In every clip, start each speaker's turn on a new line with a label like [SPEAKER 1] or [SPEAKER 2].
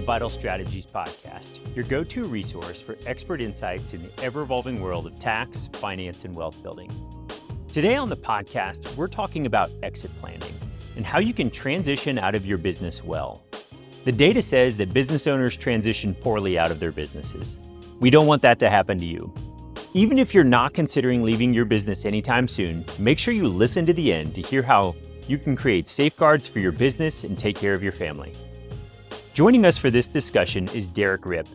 [SPEAKER 1] Vital Strategies podcast, your go-to resource for expert insights in the ever-evolving world of tax, finance, and wealth building. Today on the podcast, we're talking about exit planning and how you can transition out of your business well. The data says that business owners transition poorly out of their businesses. We don't want that to happen to you. Even if you're not considering leaving your business anytime soon, make sure you listen to the end to hear how you can create safeguards for your business and take care of your family. Joining us for this discussion is Derek Ripp.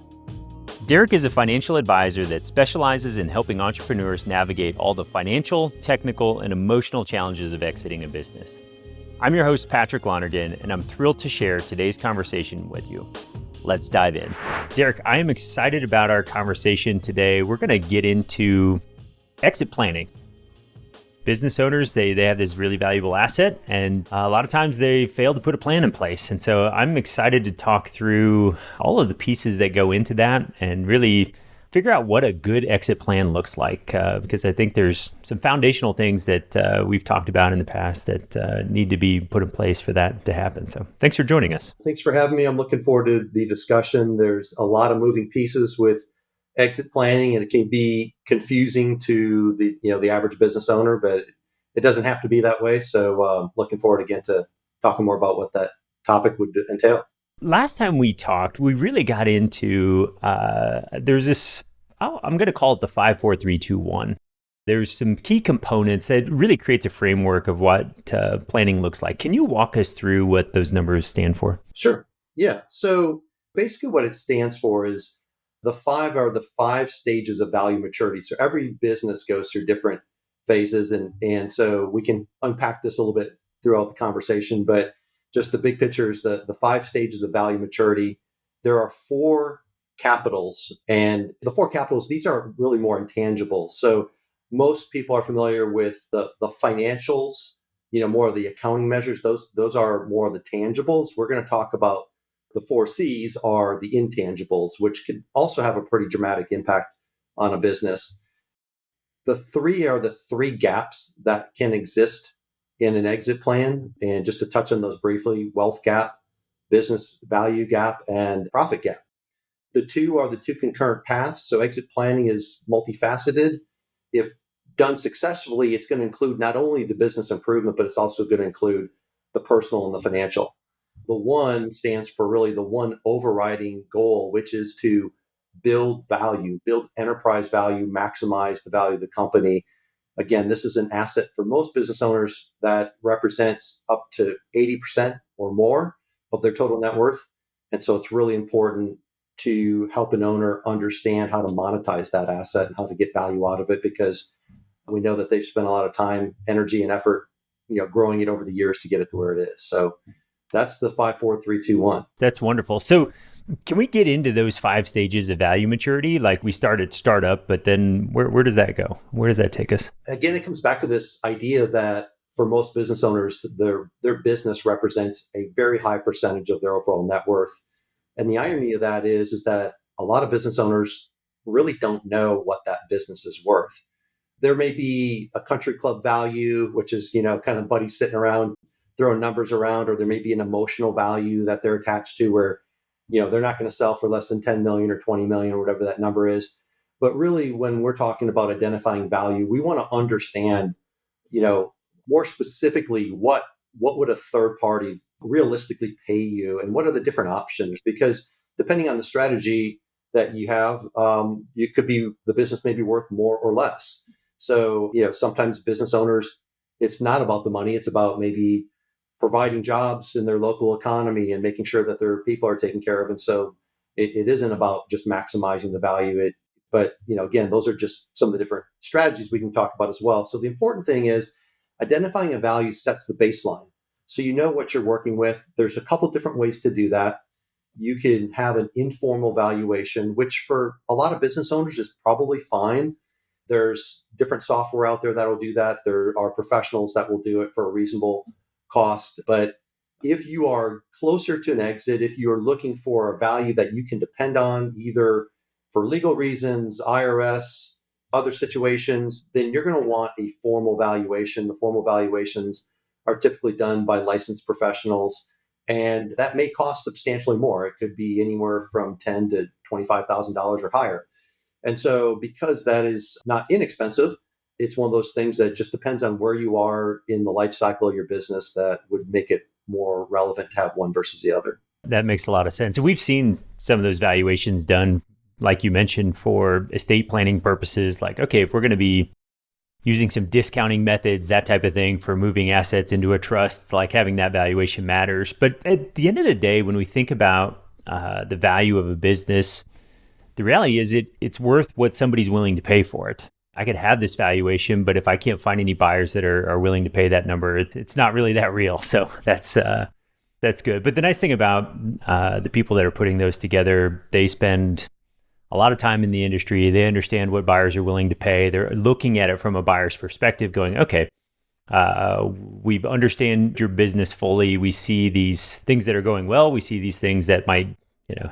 [SPEAKER 1] Derek is a financial advisor that specializes in helping entrepreneurs navigate all the financial, technical, and emotional challenges of exiting a business. I'm your host, Patrick Lonergan, and I'm thrilled to share today's conversation with you. Let's dive in. Derek, I am excited about our conversation today. We're going to get into exit planning. Business owners, they have this really valuable asset, and a lot of times they fail to put a plan in place. And so I'm excited to talk through all of the pieces that go into that and really figure out what a good exit plan looks like, because I think there's some foundational things that we've talked about in the past that need to be put in place for that to happen. So thanks for joining us.
[SPEAKER 2] Thanks for having me. I'm looking forward to the discussion. There's a lot of moving pieces with exit planning, and it can be confusing to the average business owner, but it doesn't have to be that way. So looking forward again to talking more about what that topic would entail.
[SPEAKER 1] Last time we talked, we really got into, there's this, I'm going to call it the 5, 4, 3, 2, 1. There's some key components that really creates a framework of what planning looks like. Can you walk us through what those numbers stand for?
[SPEAKER 2] Sure. Yeah. So basically what it stands for is the 5 are the 5 stages of value maturity. So every business goes through different phases. And so we can unpack this a little bit throughout the conversation, but just the big picture is the 5 stages of value maturity. There are 4 capitals, and the 4 capitals, these are really more intangible. So most people are familiar with the financials, more of the accounting measures. Those are more of the tangibles. We're going to talk about the 4 C's are the intangibles, which can also have a pretty dramatic impact on a business. The 3 are the 3 gaps that can exist in an exit plan. And just to touch on those briefly, wealth gap, business value gap, and profit gap. The 2 are the 2 concurrent paths. So exit planning is multifaceted. If done successfully, it's going to include not only the business improvement, but it's also going to include the personal and the financial. The 1 stands for really the one overriding goal, which is to build value, build enterprise value, maximize the value of the company. Again, this is an asset for most business owners that represents up to 80% or more of their total net worth. And so it's really important to help an owner understand how to monetize that asset and how to get value out of it, because we know that they've spent a lot of time, energy, and effort, growing it over the years to get it to where it is. So that's the 5, 4, 3, 2, 1.
[SPEAKER 1] That's wonderful. So can we get into those 5 stages of value maturity? Like we start at startup, but then where does that go? Where does that take us?
[SPEAKER 2] Again, it comes back to this idea that for most business owners, their business represents a very high percentage of their overall net worth. And the irony of that is that a lot of business owners really don't know what that business is worth. There may be a country club value, which is, kind of buddies sitting around throwing numbers around, or there may be an emotional value that they're attached to where, they're not going to sell for less than 10 million or 20 million or whatever that number is. But really, when we're talking about identifying value, we want to understand, more specifically, what would a third party realistically pay you, and what are the different options? Because depending on the strategy that you have, the business may be worth more or less. So, sometimes business owners, it's not about the money. It's about maybe providing jobs in their local economy and making sure that their people are taken care of. And so it isn't about just maximizing the value. But again, those are just some of the different strategies we can talk about as well. So the important thing is identifying a value sets the baseline. So you know what you're working with. There's a couple different ways to do that. You can have an informal valuation, which for a lot of business owners is probably fine. There's different software out there that will do that. There are professionals that will do it for a reasonable cost. But if you are closer to an exit, if you're looking for a value that you can depend on, either for legal reasons, IRS, other situations, then you're going to want a formal valuation. The formal valuations are typically done by licensed professionals. And that may cost substantially more. It could be anywhere from $10,000 to $25,000 or higher. And so, because that is not inexpensive, it's one of those things that just depends on where you are in the life cycle of your business that would make it more relevant to have one versus the other.
[SPEAKER 1] That makes a lot of sense. And we've seen some of those valuations done, like you mentioned, for estate planning purposes. Like, okay, if we're going to be using some discounting methods, that type of thing for moving assets into a trust, like having that valuation matters. But at the end of the day, when we think about the value of a business, the reality is it's worth what somebody's willing to pay for it. I could have this valuation, but if I can't find any buyers that are willing to pay that number, it's not really that real. So that's good. But the nice thing about the people that are putting those together, they spend a lot of time in the industry. They understand what buyers are willing to pay. They're looking at it from a buyer's perspective, going, okay, we understand your business fully. We see these things that are going well. We see these things that might,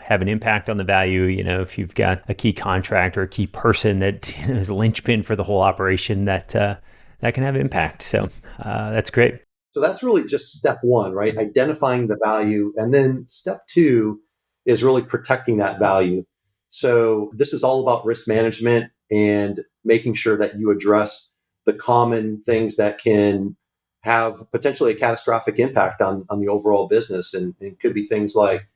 [SPEAKER 1] have an impact on the value. If you've got a key contract or a key person that is a linchpin for the whole operation, that can have impact. So that's great.
[SPEAKER 2] So that's really just step one, right? Identifying the value. And then step two is really protecting that value. So this is all about risk management and making sure that you address the common things that can have potentially a catastrophic impact on the overall business. And it could be things like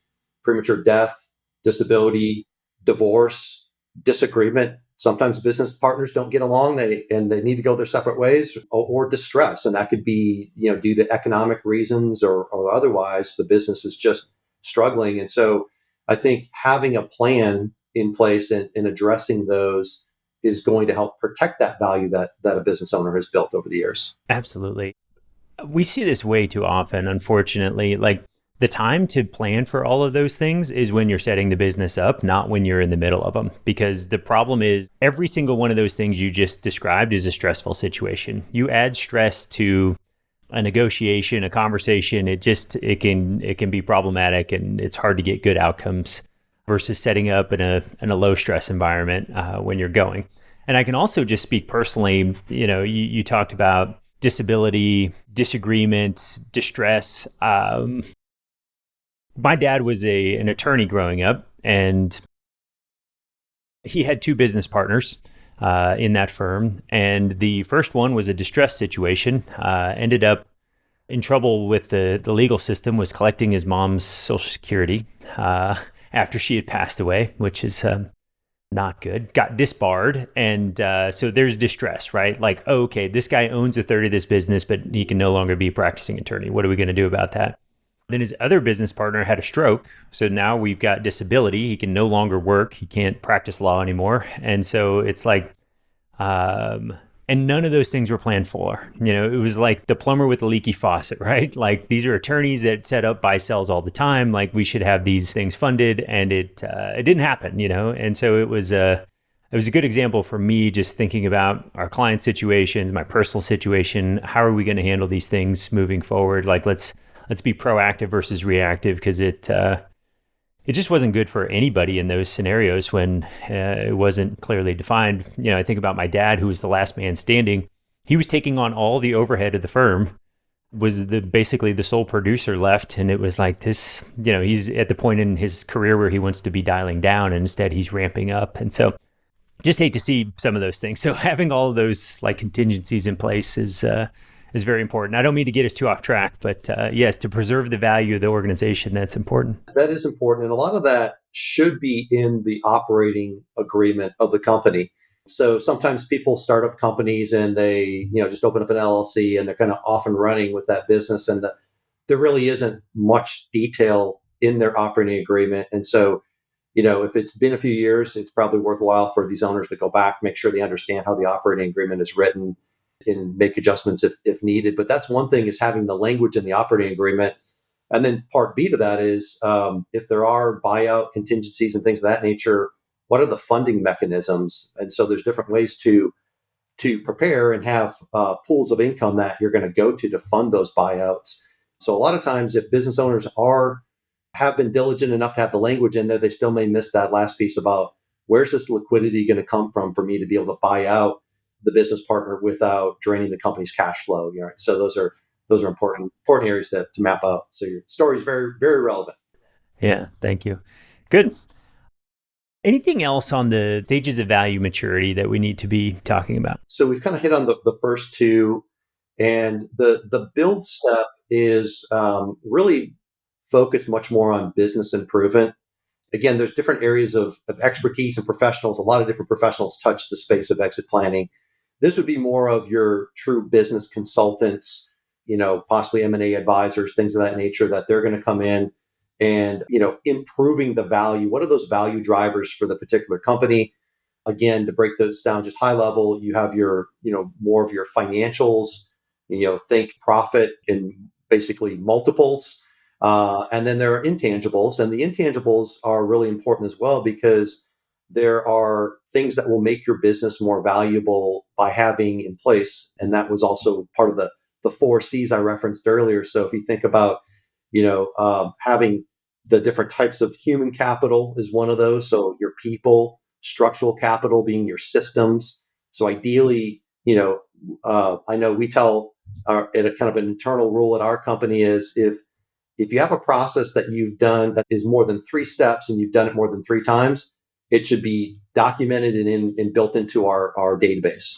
[SPEAKER 2] premature death, disability, divorce, disagreement. Sometimes business partners don't get along, they need to go their separate ways, or distress. And that could be, due to economic reasons or otherwise, the business is just struggling. And so I think having a plan in place and addressing those is going to help protect that value that a business owner has built over the years.
[SPEAKER 1] Absolutely. We see this way too often, unfortunately. Like, the time to plan for all of those things is when you're setting the business up, not when you're in the middle of them. Because the problem is every single one of those things you just described is a stressful situation. You add stress to a negotiation, a conversation, it can be problematic, and it's hard to get good outcomes versus setting up in a low stress environment when you're going. And I can also just speak personally, you talked about disability, disagreement, distress. My dad was an attorney growing up, and he had two business partners in that firm. And the first one was a distress situation, ended up in trouble with the legal system, was collecting his mom's Social Security after she had passed away, which is not good, got disbarred. And so there's distress, right? Like, oh, okay, this guy owns a third of this business, but he can no longer be a practicing attorney. What are we going to do about that? Then his other business partner had a stroke. So now we've got disability. He can no longer work. He can't practice law anymore. And so it's like, and none of those things were planned for. It was like the plumber with the leaky faucet, right? Like, these are attorneys that set up buy sells all the time. Like, we should have these things funded, and it didn't happen, And so it was a good example for me, just thinking about our client situations, my personal situation. How are we going to handle these things moving forward? Like, let's be proactive versus reactive, because it just wasn't good for anybody in those scenarios when it wasn't clearly defined. I think about my dad, who was the last man standing. He was taking on all the overhead of the firm, was basically the sole producer left. And it was like this, he's at the point in his career where he wants to be dialing down, and instead he's ramping up. And so just hate to see some of those things. So having all of those like contingencies in place is very important. I don't mean to get us too off track, but yes, to preserve the value of the organization, that's important.
[SPEAKER 2] That is important. And a lot of that should be in the operating agreement of the company. So sometimes people start up companies and they, just open up an LLC and they're kind of off and running with that business. And there really isn't much detail in their operating agreement. And so, if it's been a few years, it's probably worthwhile for these owners to go back, make sure they understand how the operating agreement is written, and make adjustments if needed. But that's one thing, is having the language in the operating agreement. And then part B to that is if there are buyout contingencies and things of that nature, what are the funding mechanisms? And so there's different ways to prepare and have pools of income that you're going to go to fund those buyouts. So a lot of times, if business owners have been diligent enough to have the language in there, they still may miss that last piece about where's this liquidity going to come from for me to be able to buy out the business partner without draining the company's cash flow. So those are those are important areas to map out. So your story is very, very relevant.
[SPEAKER 1] Yeah, thank you. Good. Anything else on the stages of value maturity that we need to be talking about?
[SPEAKER 2] So we've kind of hit on the first two, and the build step is really focused much more on business improvement. Again, there's different areas of expertise and professionals. A lot of different professionals touch the space of exit planning. This would be more of your true business consultants, possibly M&A advisors, things of that nature, that they're going to come in and, improving the value. What are those value drivers for the particular company? Again, to break those down just high level, you have your, more of your financials, think profit in basically multiples. And then there are intangibles, and the intangibles are really important as well, because there are things that will make your business more valuable by having in place. And that was also part of the four C's I referenced earlier. So if you think about, having the different types of human capital is one of those. So your people, structural capital being your systems. So ideally, I know we tell at a kind of an internal rule at our company is if you have a process that you've done that is more than 3 steps and you've done it more than 3 times, it should be documented and built into our database,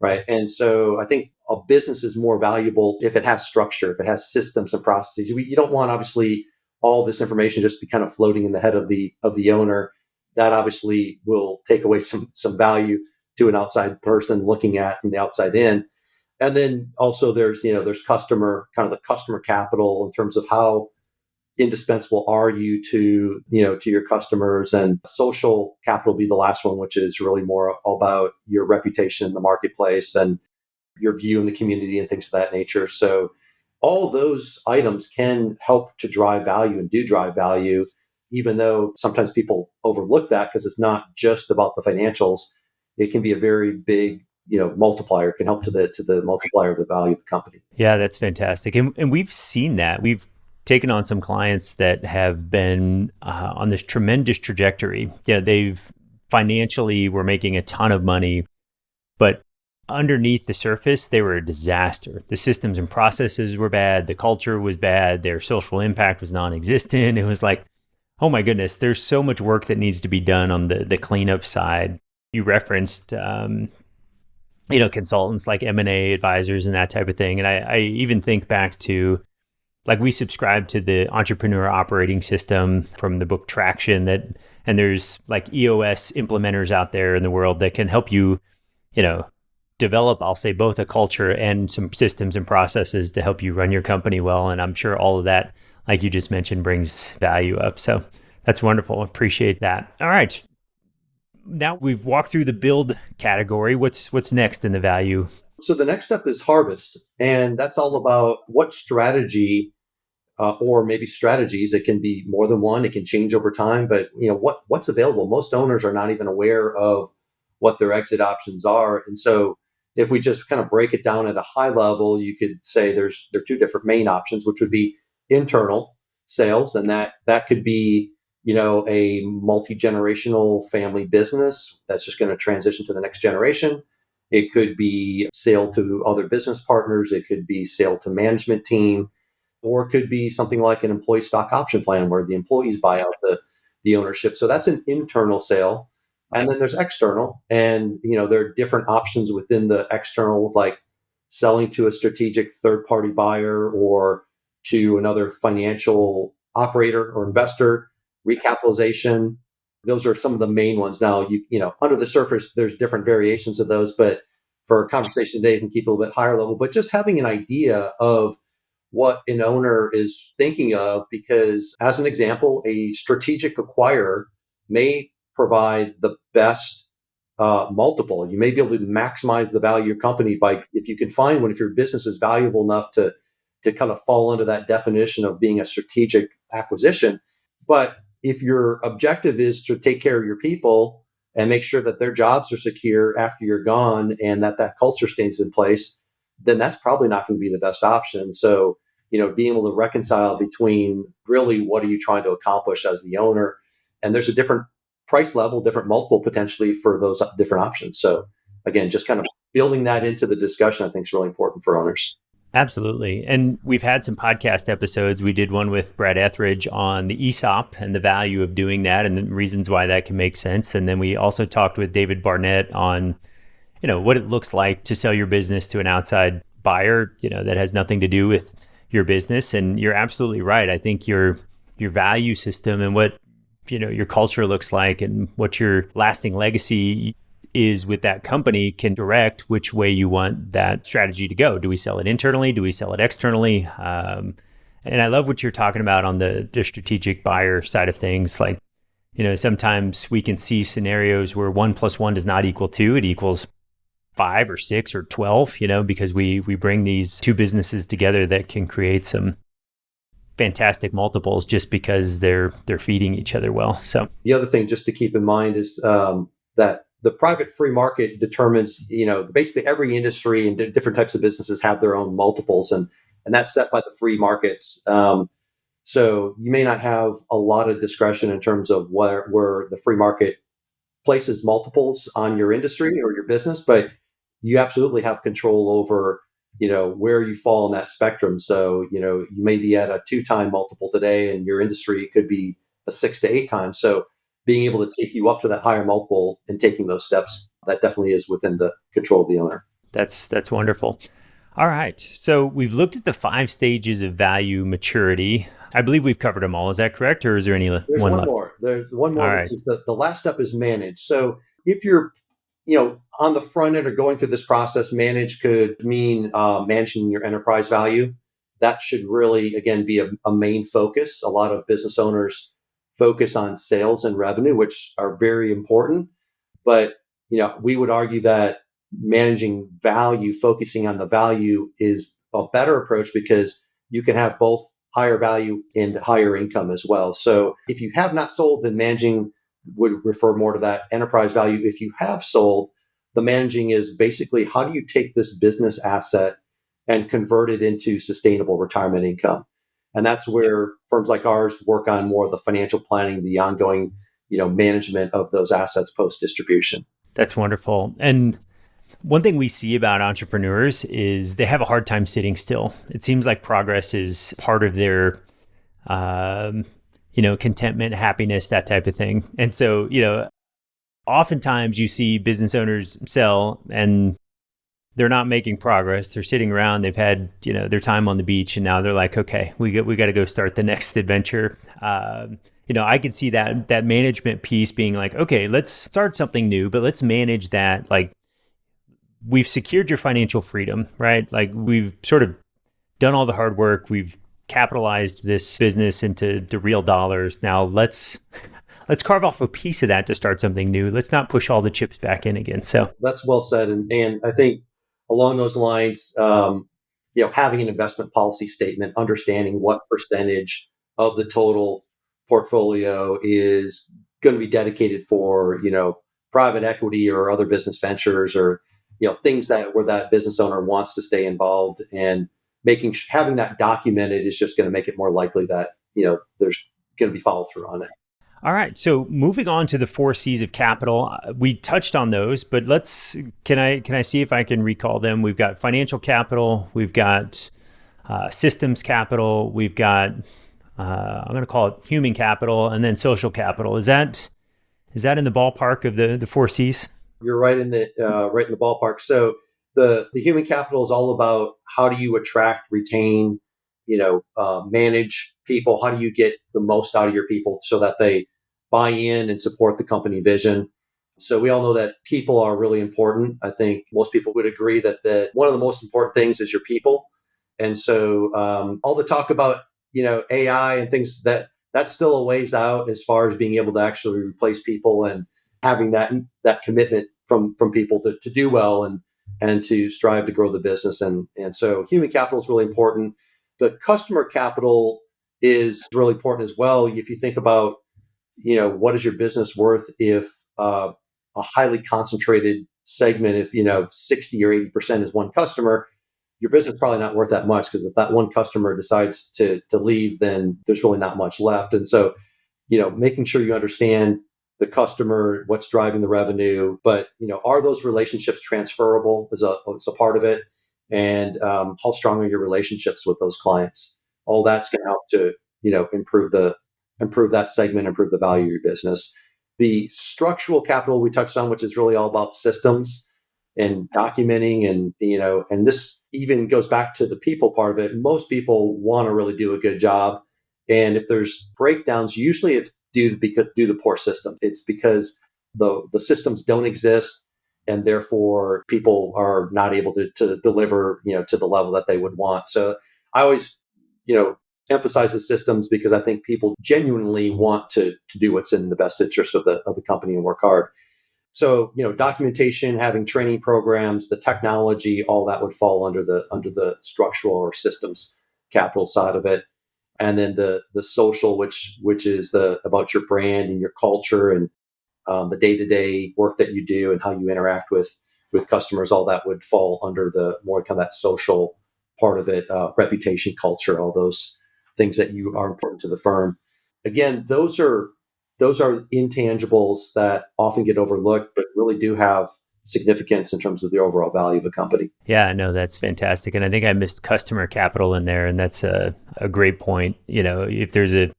[SPEAKER 2] right? And so I think a business is more valuable if it has structure, if it has systems and processes. You don't want, obviously, all this information just be kind of floating in the head of the owner. That obviously will take away some value to an outside person looking at from the outside in. And then also there's customer, kind of the customer capital in terms of how indispensable are you to your customers, and social capital be the last one, which is really more about your reputation in the marketplace and your view in the community and things of that nature. So all those items can help to drive value and do drive value, even though sometimes people overlook that because it's not just about the financials. It can be a very big, multiplier. It can help to the multiplier of the value of the company.
[SPEAKER 1] Yeah, that's fantastic. And we've seen that. We've taken on some clients that have been on this tremendous trajectory. Yeah, they've financially were making a ton of money, but underneath the surface, they were a disaster. The systems and processes were bad. The culture was bad. Their social impact was non-existent. It was like, oh my goodness, there's so much work that needs to be done on the cleanup side. You referenced, consultants like M&A advisors and that type of thing. And I even think back to, like, we subscribe to the entrepreneur operating system from the book Traction, and there's like EOS implementers out there in the world that can help you, develop, I'll say, both a culture and some systems and processes to help you run your company well. And I'm sure all of that, like you just mentioned, brings value up. So that's wonderful. Appreciate that. All right. Now we've walked through the build category. What's next in the value?
[SPEAKER 2] So the next step is harvest. And that's all about what strategy or maybe strategies. It can be more than one. It can change over time. But what's available? Most owners are not even aware of what their exit options are. And so if we just kind of break it down at a high level, you could say there are 2 different main options, which would be internal sales, and that could be a multi-generational family business that's just going to transition to the next generation. It could be sale to other business partners. It could be sale to management team, or it could be something like an employee stock option plan where the employees buy out the ownership. So that's an internal sale. And then there's external, and there are different options within the external, like selling to a strategic third-party buyer or to another financial operator or investor, recapitalization. Those are some of the main ones. Now, under the surface, there's different variations of those, but for a conversation today, you can keep it a little bit higher level. But just having an idea of what an owner is thinking of, because as an example, a strategic acquirer may provide the best multiple. You may be able to maximize the value of your company by, if you can find one, if your business is valuable enough to kind of fall under that definition of being a strategic acquisition. But if your objective is to take care of your people and make sure that their jobs are secure after you're gone and that culture stays in place, then that's probably not going to be the best option. So, being able to reconcile between really what are you trying to accomplish as the owner, and there's a different price level, different multiple potentially for those different options. So again, just kind of building that into the discussion, I think, is really important for owners.
[SPEAKER 1] Absolutely. And we've had some podcast episodes. We did one with Brad Etheridge on the ESOP and the value of doing that and the reasons why that can make sense. And then we also talked with David Barnett on, what it looks like to sell your business to an outside buyer, that has nothing to do with your business. And you're absolutely right. I think your value system and what, your culture looks like and what your lasting legacy is with that company can direct which way you want that strategy to go. Do we sell it internally? Do we sell it externally? And I love what you're talking about on the strategic buyer side of things. Like, sometimes we can see scenarios where 1+1 does not equal 2, it equals 5 or 6 or 12, because we bring these two businesses together that can create some fantastic multiples just because they're feeding each other well. So
[SPEAKER 2] the other thing just to keep in mind is that the private free market determines, basically every industry and different types of businesses have their own multiples, and that's set by the free markets. So you may not have a lot of discretion in terms of where the free market places multiples on your industry or your business, but you absolutely have control over, where you fall in that spectrum. So, you may be at a 2-time multiple today and your industry could be a 6 to 8 times. So being able to take you up to that higher multiple and taking those steps, that definitely is within the control of the owner.
[SPEAKER 1] That's wonderful. All right. So we've looked at the 5 stages of value maturity. I believe we've covered them all. Is that correct? Or is there any
[SPEAKER 2] There's
[SPEAKER 1] one
[SPEAKER 2] one
[SPEAKER 1] left?
[SPEAKER 2] more. There's one more,
[SPEAKER 1] All
[SPEAKER 2] which
[SPEAKER 1] right.
[SPEAKER 2] is the last step is manage. So if you're, on the front end or going through this process, manage could mean managing your enterprise value. That should really, again, be a main focus. A lot of business owners focus on sales and revenue, which are very important. But, we would argue that managing value, focusing on the value is a better approach because you can have both higher value and higher income as well. So if you have not sold, then managing would refer more to that enterprise value. If you have sold, the managing is basically how do you take this business asset and convert it into sustainable retirement income? And that's where firms like ours work on more of the financial planning, the ongoing, management of those assets post distribution.
[SPEAKER 1] That's wonderful. And one thing we see about entrepreneurs is they have a hard time sitting still. It seems like progress is part of their, contentment, happiness, that type of thing. And so, oftentimes you see business owners sell and they're not making progress. They're sitting around. They've had, their time on the beach, and now they're like, okay, we got to go start the next adventure. I could see that management piece being like, okay, let's start something new, but let's manage that. Like, we've secured your financial freedom, right? Like, we've sort of done all the hard work. We've capitalized this business into real dollars. Now let's carve off a piece of that to start something new. Let's not push all the chips back in again. So
[SPEAKER 2] that's well said. And I think along those lines, having an investment policy statement, understanding what percentage of the total portfolio is going to be dedicated for, private equity or other business ventures or, things that where that business owner wants to stay involved, and having that documented is just going to make it more likely that, there's going to be follow through on it.
[SPEAKER 1] all right. So moving on to the 4 C's of capital, we touched on those, but can I see if I can recall them? We've got financial capital, we've got systems capital, we've got I'm going to call it human capital, and then social capital. Is that in the ballpark of the 4 C's?
[SPEAKER 2] You're right in the ballpark. So the human capital is all about how do you attract, retain, manage people. How do you get the most out of your people so that they buy in and support the company vision? So we all know that people are really important. I think most people would agree that one of the most important things is your people. And so all the talk about AI and things that's still a ways out as far as being able to actually replace people and having that commitment from people to do well and to strive to grow the business. And so human capital is really important. The customer capital is really important as well. If you think about, what is your business worth if a highly concentrated segment, if 60 or 80% is one customer, your business is probably not worth that much, because if that one customer decides to leave, then there's really not much left. And so, making sure you understand the customer, what's driving the revenue, but are those relationships transferable is a part of it. and how strong are your relationships with those clients. All that's going to help to improve that segment, improve the value of your business. The structural capital we touched on, which is really all about systems and documenting, and this even goes back to the people part of it. Most people want to really do a good job, and if there's breakdowns, usually it's due to poor systems. It's because the systems don't exist, and therefore people are not able to deliver to the level that they would want. So I always emphasize the systems because I think people genuinely want to do what's in the best interest of the company and work hard. So, documentation, having training programs, the technology, all that would fall under the structural or systems capital side of it. And then the social, which is about your brand and your culture and the day-to-day work that you do and how you interact with customers, all that would fall under the more kind of that social part of it, reputation, culture, all those things that you are important to the firm. Again, those are intangibles that often get overlooked, but really do have significance in terms of the overall value of a company.
[SPEAKER 1] Yeah, no, that's fantastic. And I think I missed customer capital in there. And that's a great point. If there's a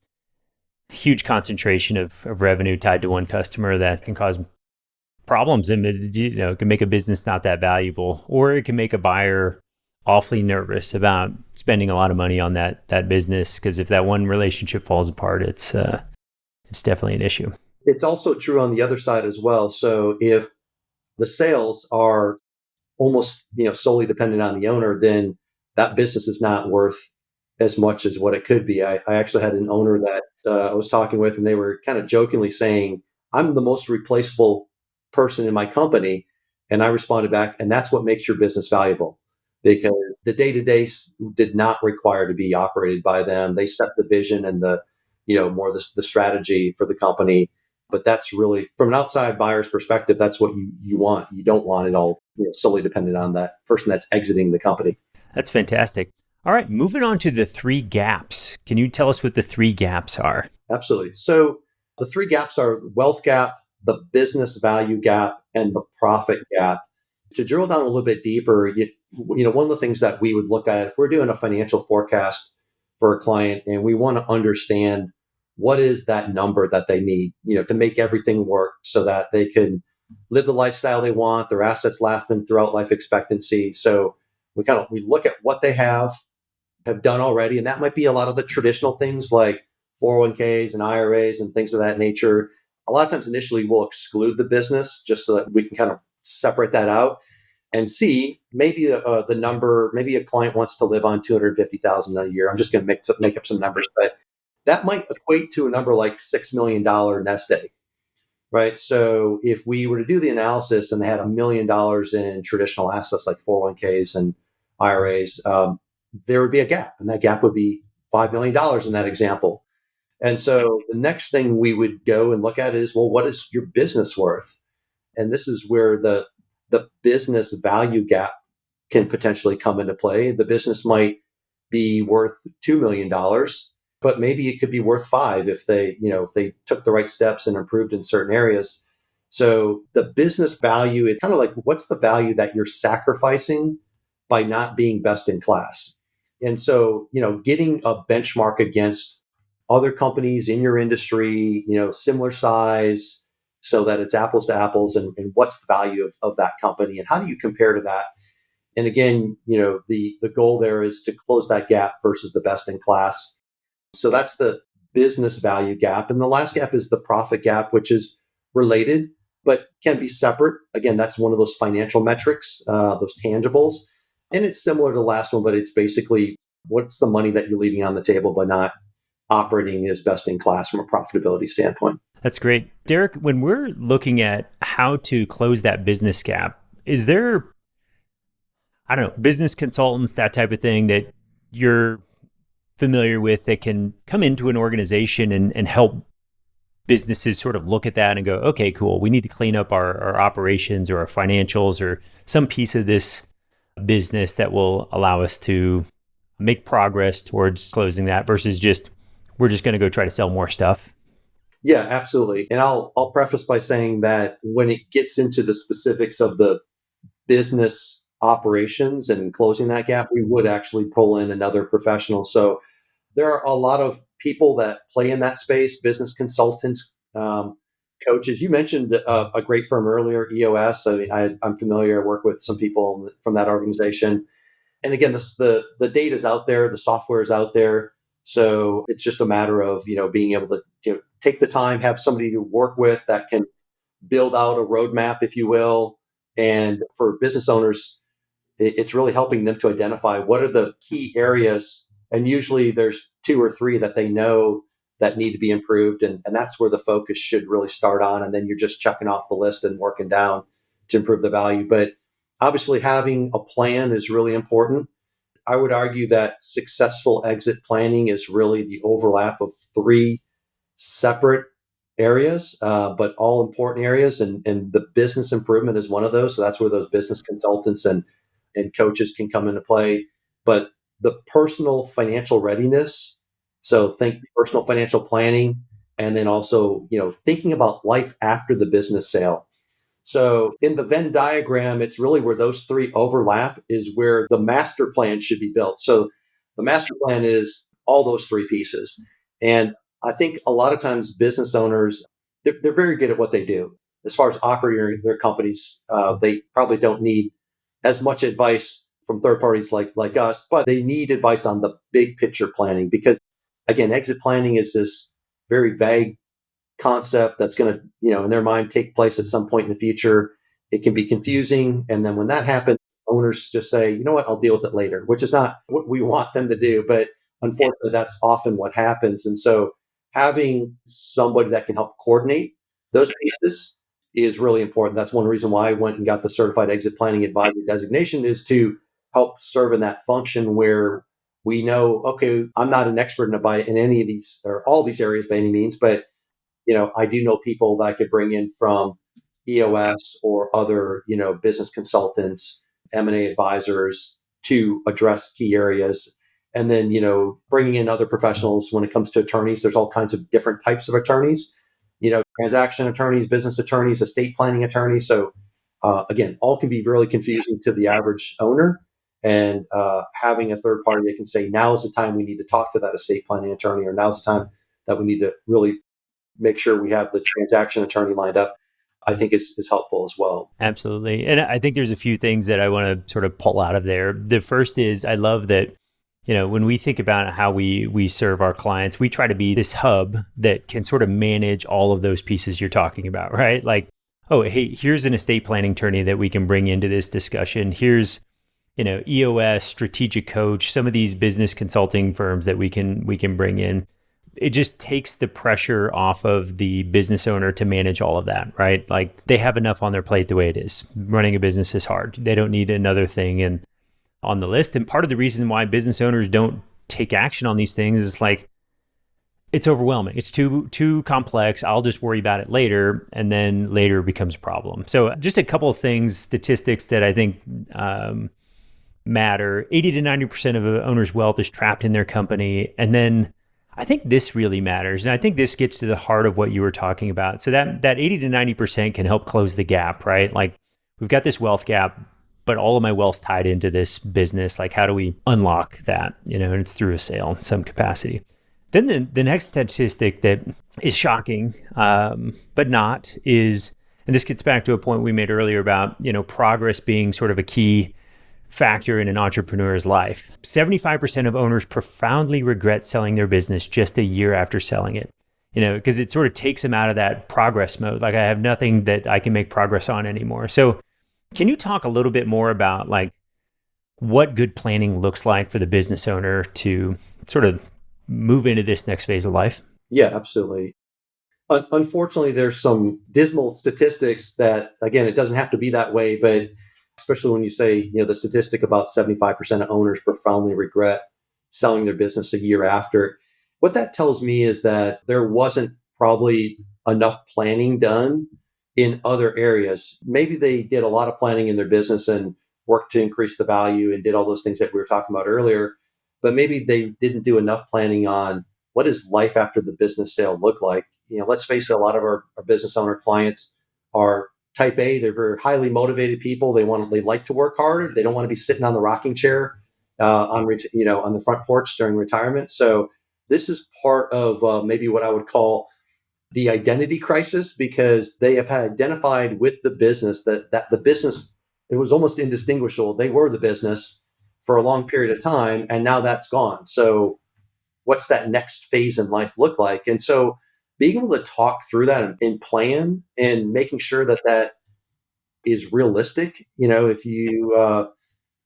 [SPEAKER 1] huge concentration of revenue tied to one customer, that can cause problems, and it can make a business not that valuable, or it can make a buyer awfully nervous about spending a lot of money on that business, because if that one relationship falls apart, it's definitely an issue.
[SPEAKER 2] It's also true on the other side as well. So if the sales are almost solely dependent on the owner, then that business is not worth as much as what it could be. I actually had an owner that I was talking with, and they were kind of jokingly saying, "I'm the most replaceable person in my company." And I responded back, "And that's what makes your business valuable, because the day-to-day did not require to be operated by them. They set the vision and the more the strategy for the company." But that's really, from an outside buyer's perspective, that's what you want. You don't want it all solely dependent on that person that's exiting the company.
[SPEAKER 1] That's fantastic. All right, moving on to the 3 gaps. Can you tell us what the 3 gaps are?
[SPEAKER 2] Absolutely. So the 3 gaps are wealth gap, the business value gap, and the profit gap. To drill down a little bit deeper, one of the things that we would look at if we're doing a financial forecast for a client and we want to understand what is that number that they need, to make everything work so that they can live the lifestyle they want, their assets last them throughout life expectancy. So we look at what they have done already, and that might be a lot of the traditional things like 401ks and IRAs and things of that nature. A lot of times initially we'll exclude the business just so that we can kind of separate that out and see maybe the number. Maybe a client wants to live on $250,000 a year. I'm just going to make up some numbers, but that might equate to a number like $6 million nest egg, right? So if we were to do the analysis and they had $1 million in traditional assets like 401ks and IRAs, there would be a gap, and that gap would be $5 million in that example. And so the next thing we would go and look at is, well, what is your business worth? And this is where the business value gap can potentially come into play. The business might be worth $2 million, but maybe it could be worth 5 if they took the right steps and improved in certain areas. So the business value, it's kind of like, what's the value that you're sacrificing by not being best in class? And so, getting a benchmark against other companies in your industry, similar size, so that it's apples to apples, and what's the value of that company and how do you compare to that? And again, the goal there is to close that gap versus the best in class. So that's the business value gap. And the last gap is the profit gap, which is related, but can be separate. Again, that's one of those financial metrics, those tangibles. And it's similar to the last one, but it's basically what's the money that you're leaving on the table by not operating as best in class from a profitability standpoint.
[SPEAKER 1] That's great. Derek, when we're looking at how to close that business gap, is there, I don't know, business consultants, that type of thing that you're familiar with that can come into an organization and help businesses sort of look at that and go, okay, cool, we need to clean up our operations or our financials or some piece of this business that will allow us to make progress towards closing that versus we're just going to go try to sell more stuff?
[SPEAKER 2] Yeah, absolutely. And I'll preface by saying that when it gets into the specifics of the business operations and closing that gap, we would actually pull in another professional. So there are a lot of people that play in that space, business consultants, coaches. You mentioned a great firm earlier, EOS. I mean, I'm familiar. I work with some people from that organization. And again, the data is out there, the software is out there. So it's just a matter of being able to take the time, have somebody to work with that can build out a roadmap, if you will. And for business owners, it's really helping them to identify what are the key areas. And usually there's two or three that they know that need to be improved. And that's where the focus should really start on. And then you're just checking off the list and working down to improve the value. But obviously, having a plan is really important. I would argue that successful exit planning is really the overlap of three separate areas, but all important areas. And the business improvement is one of those. So that's where those business consultants and coaches can come into play. But the personal financial readiness, so think personal financial planning, and then also, thinking about life after the business sale. So in the Venn diagram, it's really where those three overlap is where the master plan should be built. So the master plan is all those three pieces. And I think a lot of times business owners, they're very good at what they do. As far as operating their companies, they probably don't need as much advice from third parties like us, but they need advice on the big picture planning because, again, exit planning is this very vague concept that's going to, in their mind, take place at some point in the future. It can be confusing. And then when that happens, owners just say, you know what, I'll deal with it later, which is not what we want them to do. But unfortunately, that's often what happens. And so having somebody that can help coordinate those pieces is really important. That's one reason why I went and got the certified exit planning advisor designation is to help serve in that function where we know, okay, I'm not an expert in any of these or all these areas by any means, but I do know people that I could bring in from EOS or other, business consultants, M&A advisors to address key areas. And then, bringing in other professionals when it comes to attorneys, there's all kinds of different types of attorneys, transaction attorneys, business attorneys, estate planning attorneys. So again, all can be really confusing to the average owner. And having a third party that can say, now is the time we need to talk to that estate planning attorney, or now's the time that we need to really make sure we have the transaction attorney lined up, I think is helpful as well.
[SPEAKER 1] Absolutely. And I think there's a few things that I want to sort of pull out of there. The first is I love that, when we think about how we serve our clients, we try to be this hub that can sort of manage all of those pieces you're talking about, right? Like, oh, hey, here's an estate planning attorney that we can bring into this discussion. Here's, EOS, strategic coach, some of these business consulting firms that we can bring in. It just takes the pressure off of the business owner to manage all of that, right? Like they have enough on their plate the way it is. Running a business is hard. They don't need another thing on the list. And part of the reason why business owners don't take action on these things is like, it's overwhelming. It's too complex. I'll just worry about it later. And then later becomes a problem. So just a couple of things, statistics that I think matter. 80 to 90% of an owner's wealth is trapped in their company. And then I think this really matters. And I think this gets to the heart of what you were talking about. So that 80 to 90% can help close the gap, right? Like we've got this wealth gap, but all of my wealth's tied into this business. Like how do we unlock that? And it's through a sale in some capacity. Then the next statistic that is shocking, but not is, and this gets back to a point we made earlier about, progress being sort of a key factor in an entrepreneur's life. 75% of owners profoundly regret selling their business just a year after selling it, because it sort of takes them out of that progress mode. Like I have nothing that I can make progress on anymore. So can you talk a little bit more about like what good planning looks like for the business owner to sort of move into this next phase of life?
[SPEAKER 2] Yeah, absolutely. Unfortunately, there's some dismal statistics that, again, it doesn't have to be that way, but especially when you say, the statistic about 75% of owners profoundly regret selling their business a year after. What that tells me is that there wasn't probably enough planning done in other areas. Maybe they did a lot of planning in their business and worked to increase the value and did all those things that we were talking about earlier, but maybe they didn't do enough planning on what does life after the business sale look like. Let's face it, a lot of our business owner clients are type A. They're very highly motivated people. They like to work hard. They don't want to be sitting on the rocking chair on the front porch during retirement. So this is part of maybe what I would call the identity crisis, because they have had identified with the business that the business, it was almost indistinguishable. They were the business for a long period of time, and now that's gone. So what's that next phase in life look like? And so being able to talk through that and plan and making sure that that is realistic.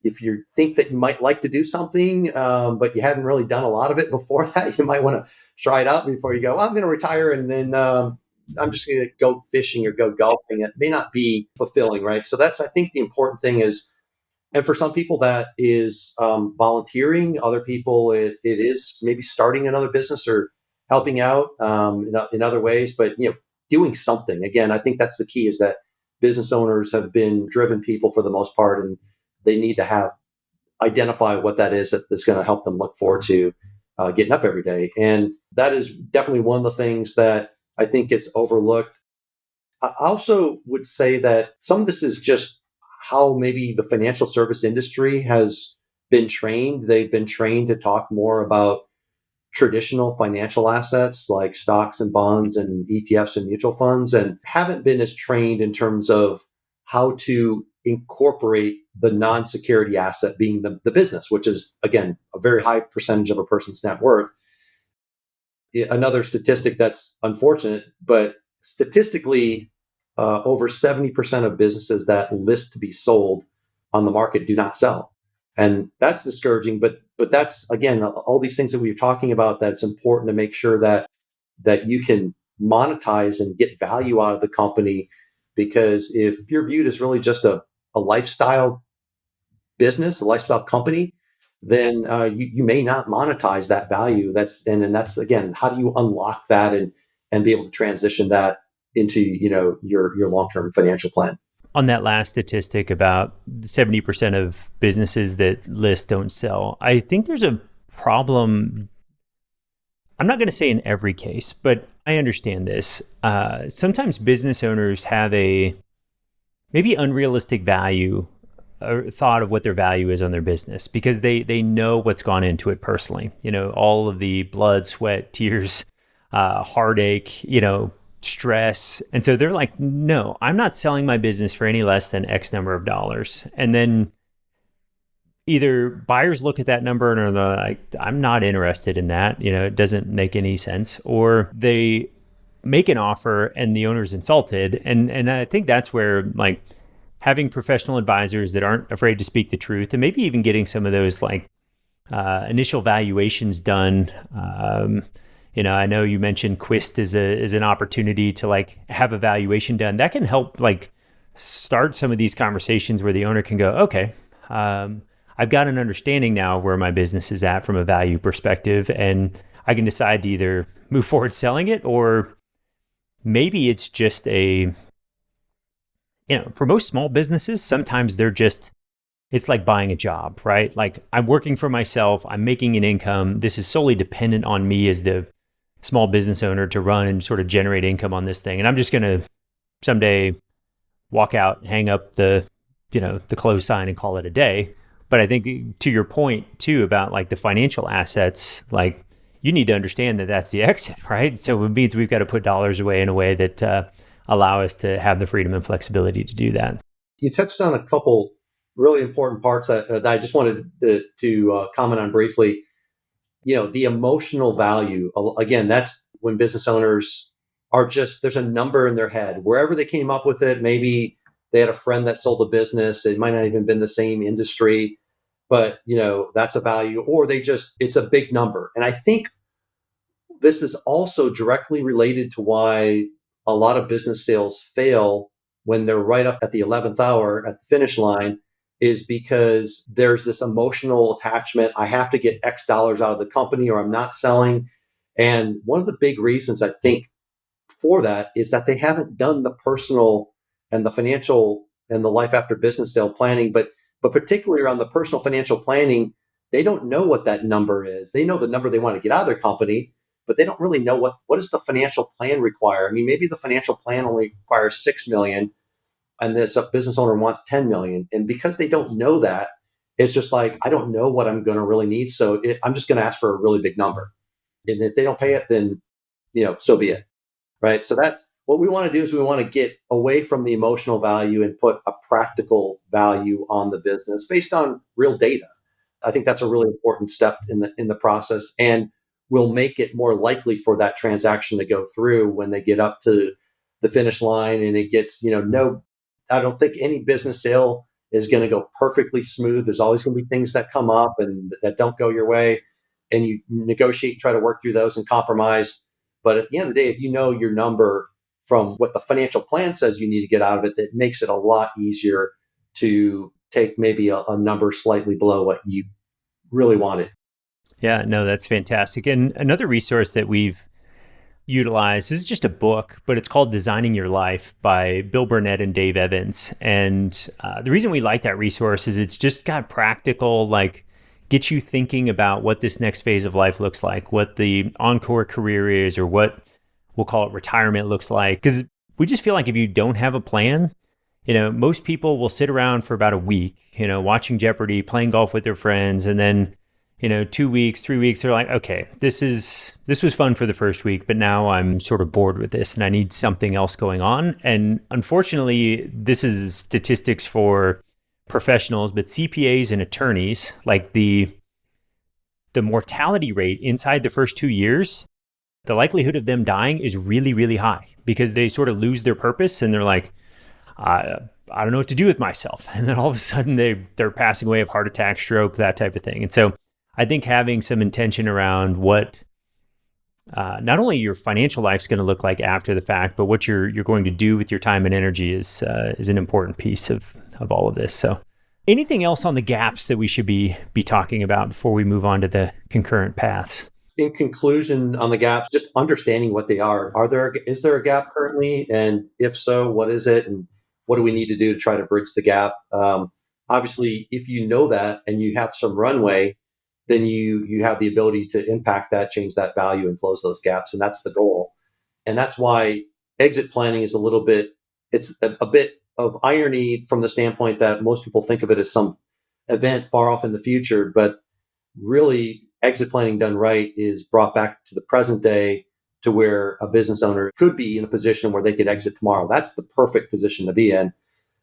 [SPEAKER 2] If you think that you might like to do something, but you hadn't really done a lot of it before that, you might want to try it out before you go, I'm going to retire and then I'm just going to go fishing or go golfing. It may not be fulfilling, right? So that's, I think the important thing is, and for some people that is volunteering. Other people, it is maybe starting another business or helping out in other ways, but doing something. Again, I think that's the key, is that business owners have been driven people for the most part, and they need to have identify what that is that's going to help them look forward to getting up every day. And that is definitely one of the things that I think gets overlooked. I also would say that some of this is just how maybe the financial service industry has been trained. They've been trained to talk more about traditional financial assets like stocks and bonds and ETFs and mutual funds, and haven't been as trained in terms of how to incorporate the non-security asset being the business, which is, again, a very high percentage of a person's net worth. Another statistic that's unfortunate, but statistically, over 70% of businesses that list to be sold on the market do not sell. And that's discouraging, but that's, again, all these things that we're talking about, that it's important to make sure that you can monetize and get value out of the company. Because if you're viewed as really just a lifestyle business, a lifestyle company, then you may not monetize that value. That's again, how do you unlock that and be able to transition that into your long-term financial plan?
[SPEAKER 1] On that last statistic about 70% of businesses that list don't sell, I think there's a problem. I'm not going to say in every case, but I understand this. Sometimes business owners have a maybe unrealistic value or thought of what their value is on their business, because they know what's gone into it personally. All of the blood, sweat, tears, heartache, stress. And so they're like, no, I'm not selling my business for any less than X number of dollars. And then either buyers look at that number and are like, I'm not interested in that. It doesn't make any sense. Or they make an offer and the owner's insulted. And I think that's where, like, having professional advisors that aren't afraid to speak the truth, and maybe even getting some of those initial valuations done. I know you mentioned Quist is an opportunity to have a valuation done. That can help start some of these conversations where the owner can go, okay, I've got an understanding now where my business is at from a value perspective, and I can decide to either move forward selling it, or maybe it's just for most small businesses, sometimes it's like buying a job, right? Like, I'm working for myself, I'm making an income. This is solely dependent on me as the small business owner to run and sort of generate income on this thing. And I'm just going to someday walk out, hang up the close sign and call it a day. But I think, to your point too, about the financial assets, you need to understand that that's the exit, right? So it means we've got to put dollars away in a way that allow us to have the freedom and flexibility to do that.
[SPEAKER 2] You touched on a couple really important parts that I just wanted to comment on briefly. The emotional value. Again, that's when business owners are there's a number in their head. Wherever they came up with it, maybe they had a friend that sold a business. It might not even been the same industry, but that's a value. Or it's a big number. And I think this is also directly related to why a lot of business sales fail when they're right up at the 11th hour at the finish line, is because there's this emotional attachment. I have to get X dollars out of the company or I'm not selling. And one of the big reasons I think for that is that they haven't done the personal and the financial and the life after business sale planning, but particularly around the personal financial planning, they don't know what that number is. They know the number they want to get out of their company, but they don't really know what does the financial plan require. I mean, maybe the financial plan only requires $6 million, and this business owner wants 10 million. And because they don't know that, it's just like, I don't know what I'm going to really need. So I'm just going to ask for a really big number. And if they don't pay it, then, so be it. Right. So that's what we want to do, is we want to get away from the emotional value and put a practical value on the business based on real data. I think that's a really important step in the process, and will make it more likely for that transaction to go through when they get up to the finish line. And it gets, no, I don't think any business sale is going to go perfectly smooth. There's always going to be things that come up and that don't go your way, and you negotiate, try to work through those and compromise. But at the end of the day, if you know your number from what the financial plan says you need to get out of it, that makes it a lot easier to take maybe a number slightly below what you really wanted.
[SPEAKER 1] Yeah, no, that's fantastic. And another resource that we've utilized, this is just a book, but it's called Designing Your Life by Bill Burnett and Dave Evans. And the reason we like that resource is it's just got practical, like, get you thinking about what this next phase of life looks like, what the encore career is, or what we'll call it retirement looks like. Because we just feel like if you don't have a plan, most people will sit around for about a week, watching Jeopardy, playing golf with their friends, and then 2 weeks, 3 weeks, they're like, okay, this was fun for the first week, but now I'm sort of bored with this and I need something else going on. And unfortunately, this is statistics for professionals, but CPAs and attorneys, like the mortality rate inside the first 2 years, the likelihood of them dying is really, really high, because they sort of lose their purpose and they're like, I don't know what to do with myself. And then all of a sudden they're passing away of heart attack, stroke, that type of thing. And so I think having some intention around what not only your financial life's going to look like after the fact, but what you're going to do with your time and energy is an important piece of all of this. So anything else on the gaps that we should be talking about before we move on to the concurrent paths?
[SPEAKER 2] In conclusion, on the gaps, just understanding what they are. Is there a gap currently? And if so, what is it? And what do we need to do to try to bridge the gap? Obviously, if you know that and you have some runway, then you have the ability to impact that, change that value, and close those gaps. And that's the goal. And that's why exit planning is it's a bit of irony from the standpoint that most people think of it as some event far off in the future, but really exit planning done right is brought back to the present day, to where a business owner could be in a position where they could exit tomorrow. That's the perfect position to be in.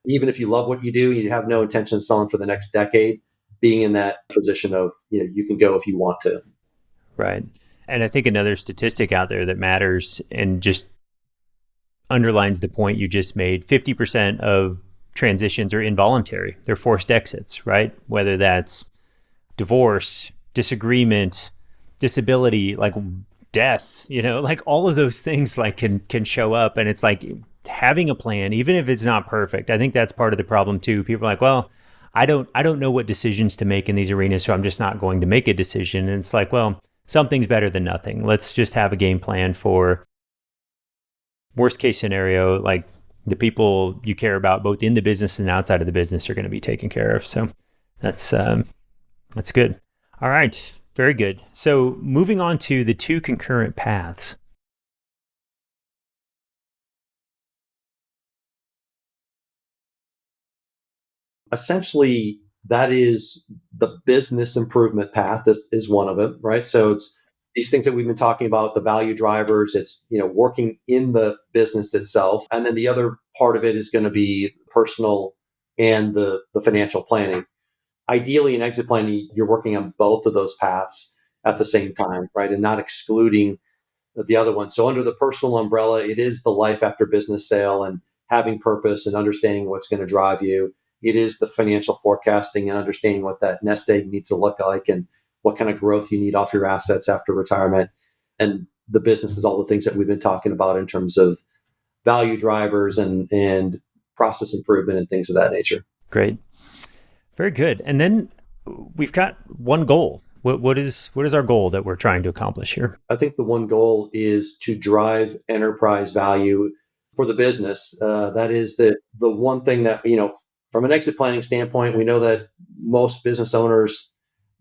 [SPEAKER 2] Even if you love what you do, you have no intention of selling for the next decade, being in that position of, you can go if you want to.
[SPEAKER 1] Right. And I think another statistic out there that matters and just underlines the point you just made, 50% of transitions are involuntary. They're forced exits, right? Whether that's divorce, disagreement, disability, like death, like all of those things like can show up. And it's like having a plan, even if it's not perfect. I think that's part of the problem too. People are like, well, I don't know what decisions to make in these arenas, so I'm just not going to make a decision. And it's like, well, something's better than nothing. Let's just have a game plan for worst case scenario, like the people you care about, both in the business and outside of the business, are going to be taken care of. So that's good. All right. Very good. So moving on to the two concurrent paths.
[SPEAKER 2] Essentially, that is the business improvement path is one of them, right? So it's these things that we've been talking about, the value drivers. It's, working in the business itself. And then the other part of it is going to be personal and the financial planning. Ideally, in exit planning, you're working on both of those paths at the same time, right? And not excluding the other one. So under the personal umbrella, it is the life after business sale and having purpose and understanding what's going to drive you. It is the financial forecasting and understanding what that nest egg needs to look like and what kind of growth you need off your assets after retirement. And the business is all the things that we've been talking about in terms of value drivers and process improvement and things of that nature.
[SPEAKER 1] Great. Very good. And then we've got one goal. What is our goal that we're trying to accomplish here?
[SPEAKER 2] I think the one goal is to drive enterprise value for the business. That is the one thing that, from an exit planning standpoint, we know that most business owners,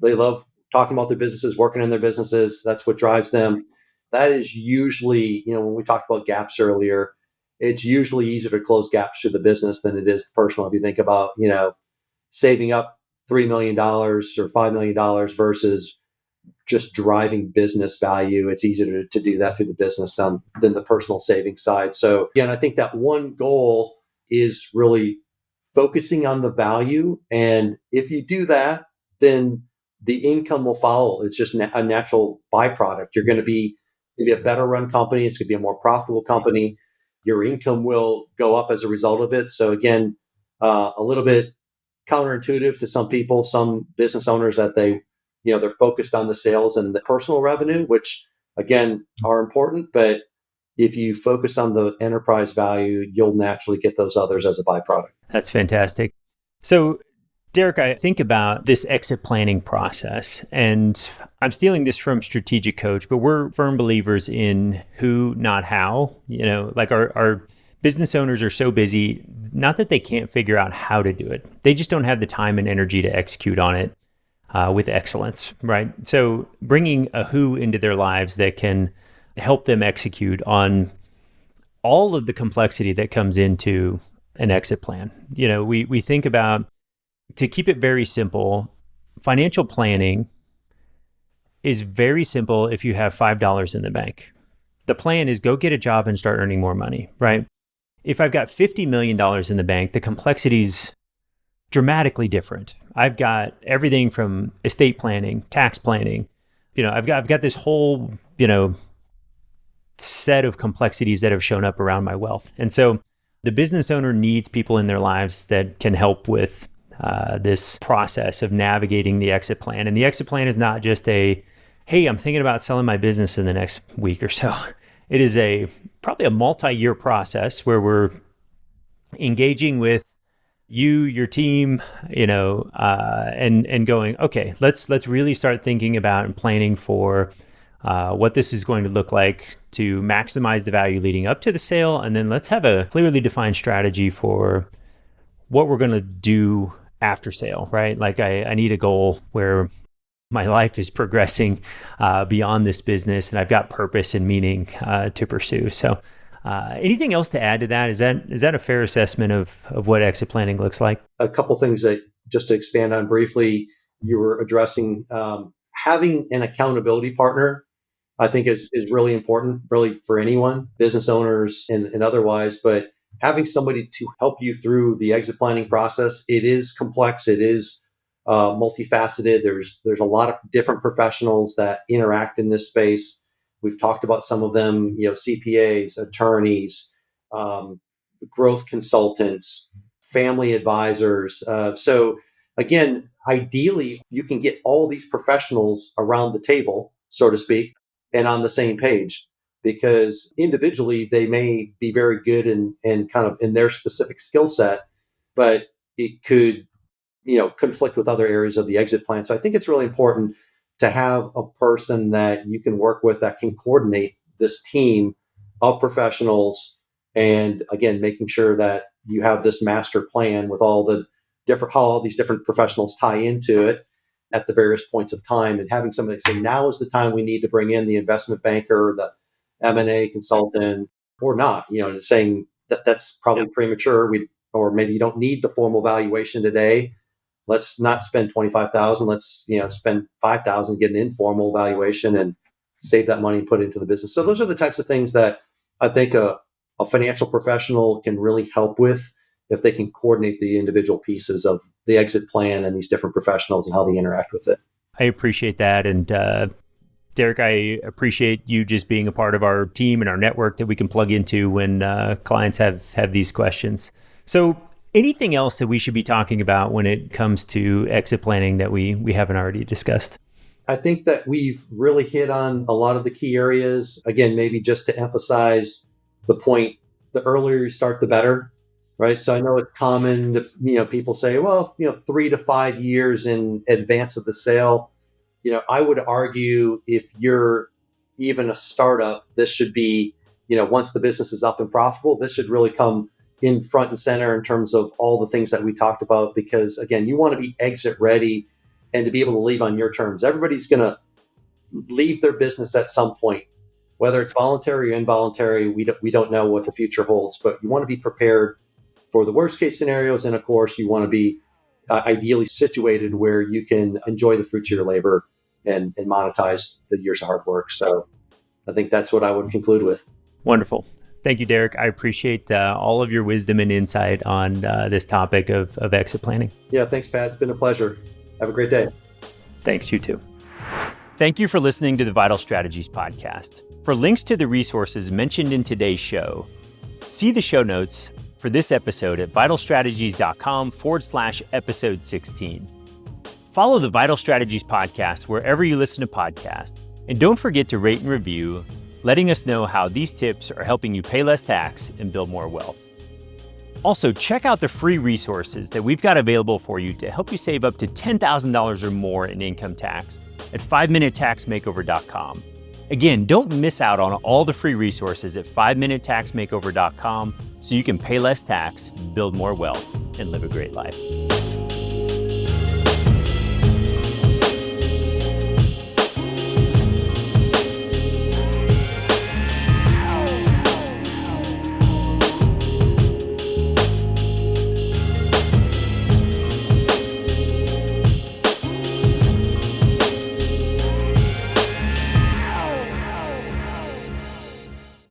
[SPEAKER 2] they love talking about their businesses, working in their businesses. That's what drives them. That is usually, when we talked about gaps earlier, it's usually easier to close gaps through the business than it is the personal. If you think about, saving up $3 million or $5 million versus just driving business value, it's easier to do that through the business than the personal savings side. So again, I think that one goal is really focusing on the value. And if you do that, then the income will follow. It's just a natural byproduct. You're going to be a better run company. It's going to be a more profitable company. Your income will go up as a result of it. So again, a little bit counterintuitive to some people, some business owners, that they're focused on the sales and the personal revenue, which again are important. But if you focus on the enterprise value, you'll naturally get those others as a byproduct.
[SPEAKER 1] That's fantastic. So, Derek, I think about this exit planning process, and I'm stealing this from Strategic Coach, but we're firm believers in who, not how. Like our business owners are so busy, not that they can't figure out how to do it. They just don't have the time and energy to execute on it with excellence, right? So bringing a who into their lives that can help them execute on all of the complexity that comes into an exit plan. We think about, to keep it very simple, financial planning is very simple if you have $5 in the bank. The plan is go get a job and start earning more money, right? If I've got $50 million in the bank, the complexity's dramatically different. I've got everything from estate planning, tax planning. I've got this whole, set of complexities that have shown up around my wealth. And so the business owner needs people in their lives that can help with this process of navigating the exit plan. And the exit plan is not just hey, I'm thinking about selling my business in the next week or so. It is probably a multi-year process where we're engaging with you, your team, and going, okay, let's really start thinking about and planning for what this is going to look like to maximize the value leading up to the sale. And then let's have a clearly defined strategy for what we're going to do after sale, right? Like I need a goal where my life is progressing beyond this business and I've got purpose and meaning to pursue. So anything else to add to that? Is that a fair assessment of what exit planning looks like?
[SPEAKER 2] A couple things that just to expand on briefly, you were addressing having an accountability partner, I think is really important, really for anyone, business owners and otherwise, but having somebody to help you through the exit planning process. It is complex. It is multifaceted. There's a lot of different professionals that interact in this space. We've talked about some of them, CPAs, attorneys, growth consultants, family advisors. So again, ideally, you can get all these professionals around the table, so to speak, and on the same page, because individually they may be very good and kind of in their specific skill set, but it could, conflict with other areas of the exit plan. So I think it's really important to have a person that you can work with that can coordinate this team of professionals. And again, making sure that you have this master plan with how all these different professionals tie into it at the various points of time, and having somebody say, now is the time we need to bring in the investment banker, the M&A consultant, or not, saying that's probably premature. Or maybe you don't need the formal valuation today. Let's not spend $25,000. Let's spend $5,000, get an informal valuation, and save that money and put it into the business. So those are the types of things that I think a financial professional can really help with if they can coordinate the individual pieces of the exit plan and these different professionals and how they interact with it.
[SPEAKER 1] I appreciate that, and Derek, I appreciate you just being a part of our team and our network that we can plug into when clients have these questions. So anything else that we should be talking about when it comes to exit planning that we haven't already discussed?
[SPEAKER 2] I think that we've really hit on a lot of the key areas. Again, maybe just to emphasize the point, the earlier you start, the better, right? So I know it's common that, people say, well, 3 to 5 years in advance of the sale. I would argue if you're even a startup, this should be, once the business is up and profitable, this should really come in front and center in terms of all the things that we talked about, because again, you want to be exit ready and to be able to leave on your terms. Everybody's going to leave their business at some point. whether it's voluntary or involuntary, we don't know what the future holds, but you want to be prepared for the worst case scenarios. And of course, you want to be ideally situated where you can enjoy the fruits of your labor and monetize the years of hard work. So I think that's what I would conclude with.
[SPEAKER 1] Wonderful. Thank you, Derek. I appreciate all of your wisdom and insight on this topic of exit planning.
[SPEAKER 2] Yeah, thanks, Pat. It's been a pleasure. Have a great day.
[SPEAKER 1] Thanks, you too. Thank you for listening to the Vital Strategies podcast. For links to the resources mentioned in today's show, see the show notes for this episode at vitalstrategies.com/episode 16. Follow the Vital Strategies podcast wherever you listen to podcasts. And don't forget to rate and review, letting us know how these tips are helping you pay less tax and build more wealth. Also, check out the free resources that we've got available for you to help you save up to $10,000 or more in income tax at 5minutetaxmakeover.com. Again, don't miss out on all the free resources at 5minutetaxmakeover.com so you can pay less tax, build more wealth, and live a great life.